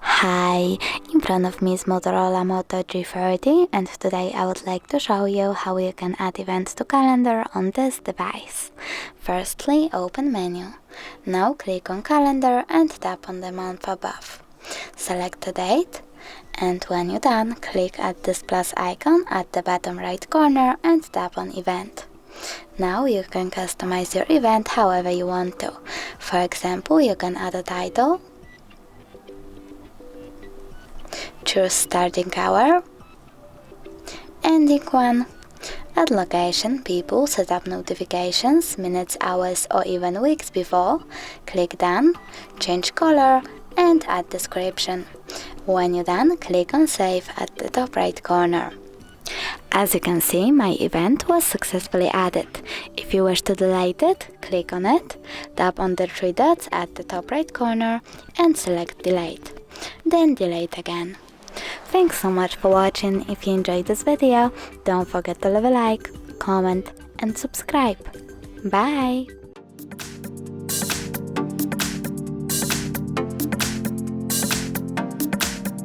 Hi, in front of me is Motorola Moto G30, and today I would like to show you how you can add events to calendar on this device. Firstly, open menu. Now click on calendar and tap on the month above. Select the date, and when you're done, click at this plus icon at the bottom right corner and tap on event. Now you can customize your event however you want to. For example, you can add a title, choose starting hour, ending one, add location, people, set up notifications, minutes, hours or even weeks before, click done, change color and add description. When you're done, click on save at the top right corner. As you can see, my event was successfully added. If you wish to delete it, click on it, tap on the three dots at the top right corner and select delete. Then delete again. Thanks so much for watching. If you enjoyed this video, don't forget to leave a like, comment and subscribe. Bye!